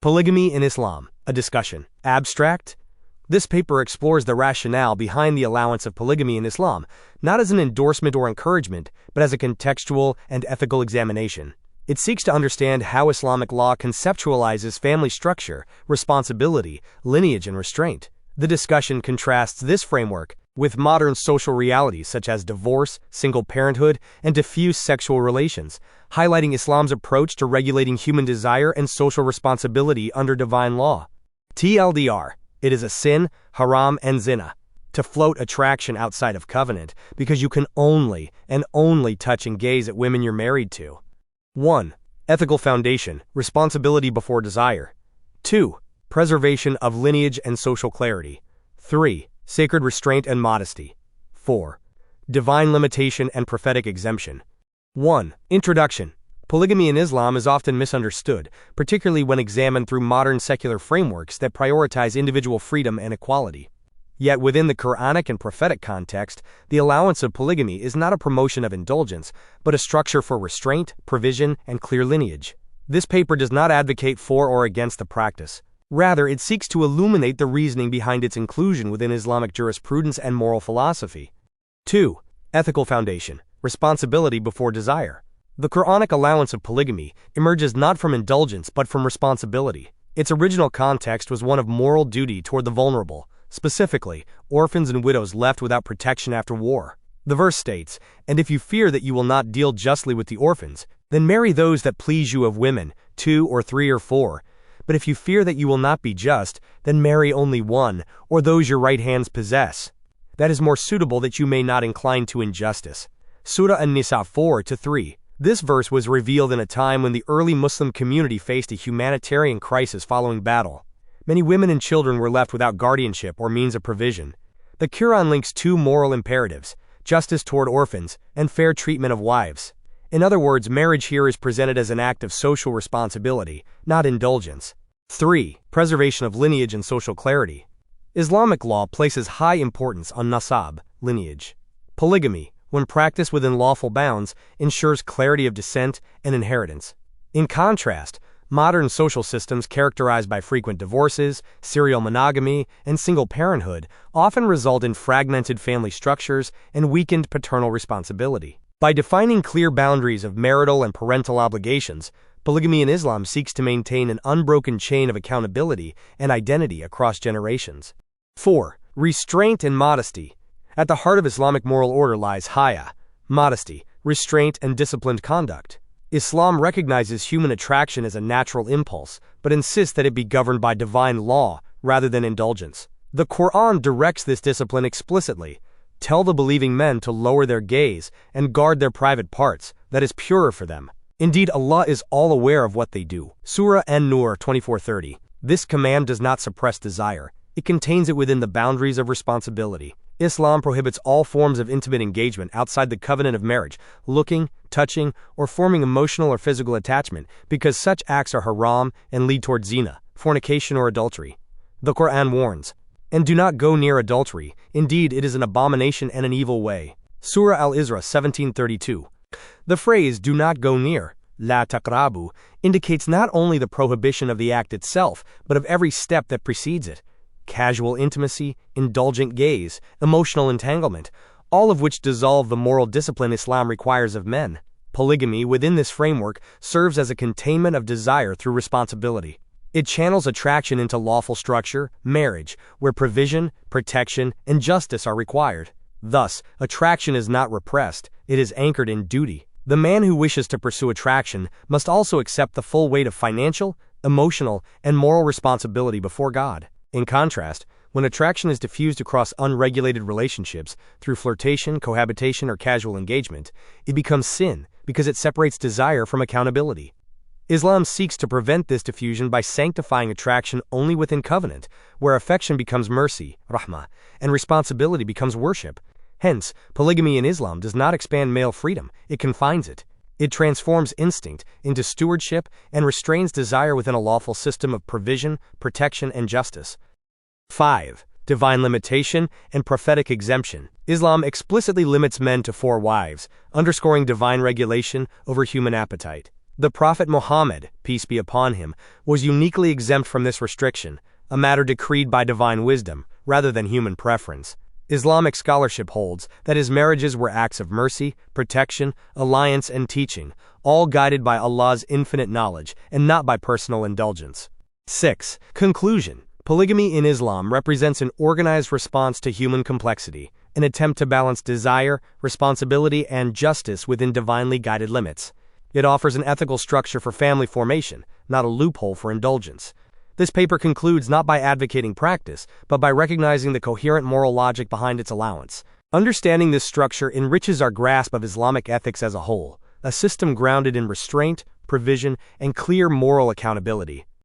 Polygamy in Islam, a discussion. Abstract? This paper explores the rationale behind the allowance of polygamy in Islam, not as an endorsement or encouragement, but as a contextual and ethical examination. It seeks to understand how Islamic law conceptualizes family structure, responsibility, lineage, and restraint. The discussion contrasts this framework with modern social realities such as divorce, single parenthood, and diffuse sexual relations, highlighting Islam's approach to regulating human desire and social responsibility under divine law. TLDR. It is a sin, haram, and zina to float attraction outside of covenant because you can only touch and gaze at women you're married to. 1. Ethical foundation, responsibility before desire. 2. Preservation of lineage and social clarity. 3. Sacred restraint and modesty. 4. Divine limitation and prophetic exemption. 1. Introduction. Polygamy in Islam is often misunderstood, particularly when examined through modern secular frameworks that prioritize individual freedom and equality. Yet within the Quranic and prophetic context, the allowance of polygamy is not a promotion of indulgence, but a structure for restraint, provision, and clear lineage. This paper does not advocate for or against the practice. Rather, it seeks to illuminate the reasoning behind its inclusion within Islamic jurisprudence and moral philosophy. 2. Ethical foundation, responsibility before desire. The Quranic allowance of polygamy emerges not from indulgence but from responsibility. Its original context was one of moral duty toward the vulnerable, specifically, orphans and widows left without protection after war. The verse states, "And if you fear that you will not deal justly with the orphans, then marry those that please you of women, 2 or 3 or 4. But if you fear that you will not be just, then marry only one, or those your right hands possess. That is more suitable that you may not incline to injustice." Surah An-Nisa 4-3. This verse was revealed in a time when the early Muslim community faced a humanitarian crisis following battle. Many women and children were left without guardianship or means of provision. The Quran links two moral imperatives: justice toward orphans and fair treatment of wives. In other words, marriage here is presented as an act of social responsibility, not indulgence. 3. Preservation of lineage and social clarity. Islamic law places high importance on nasab, lineage. Polygamy, when practiced within lawful bounds, ensures clarity of descent and inheritance. In contrast, modern social systems characterized by frequent divorces, serial monogamy, and single parenthood often result in fragmented family structures and weakened paternal responsibility. By defining clear boundaries of marital and parental obligations, polygamy in Islam seeks to maintain an unbroken chain of accountability and identity across generations. 4. Restraint and modesty. At the heart of Islamic moral order lies haya, modesty, restraint, and disciplined conduct. Islam recognizes human attraction as a natural impulse, but insists that it be governed by divine law rather than indulgence. The Quran directs this discipline explicitly. Tell the believing men to lower their gaze and guard their private parts, that is purer for them. Indeed, Allah is all aware of what they do. Surah An-Nur 24:30. This command does not suppress desire. It contains it within the boundaries of responsibility. Islam prohibits all forms of intimate engagement outside the covenant of marriage, looking, touching, or forming emotional or physical attachment, because such acts are haram and lead toward zina, fornication, or adultery. The Quran warns, "And do not go near adultery, indeed it is an abomination and an evil way." Surah Al-Isra 17:32. The phrase, "do not go near," la taqrabu, indicates not only the prohibition of the act itself, but of every step that precedes it. Casual intimacy, indulgent gaze, emotional entanglement, all of which dissolve the moral discipline Islam requires of men. Polygamy, within this framework, serves as a containment of desire through responsibility. It channels attraction into lawful structure, marriage, where provision, protection, and justice are required. Thus, attraction is not repressed, it is anchored in duty. The man who wishes to pursue attraction must also accept the full weight of financial, emotional, and moral responsibility before God. In contrast, when attraction is diffused across unregulated relationships through flirtation, cohabitation, or casual engagement, it becomes sin because it separates desire from accountability. Islam seeks to prevent this diffusion by sanctifying attraction only within covenant, where affection becomes mercy, rahmah, and responsibility becomes worship. Hence, polygamy in Islam does not expand male freedom, it confines it. It transforms instinct into stewardship and restrains desire within a lawful system of provision, protection, and justice. 5. Divine limitation and prophetic exemption. Islam explicitly limits men to 4 wives, underscoring divine regulation over human appetite. The Prophet Muhammad, peace be upon him, was uniquely exempt from this restriction, a matter decreed by divine wisdom, rather than human preference. Islamic scholarship holds that his marriages were acts of mercy, protection, alliance, and teaching, all guided by Allah's infinite knowledge and not by personal indulgence. 6. Conclusion. Polygamy in Islam represents an organized response to human complexity, an attempt to balance desire, responsibility, and justice within divinely guided limits. It offers an ethical structure for family formation, not a loophole for indulgence. This paper concludes not by advocating practice, but by recognizing the coherent moral logic behind its allowance. Understanding this structure enriches our grasp of Islamic ethics as a whole, a system grounded in restraint, provision, and clear moral accountability.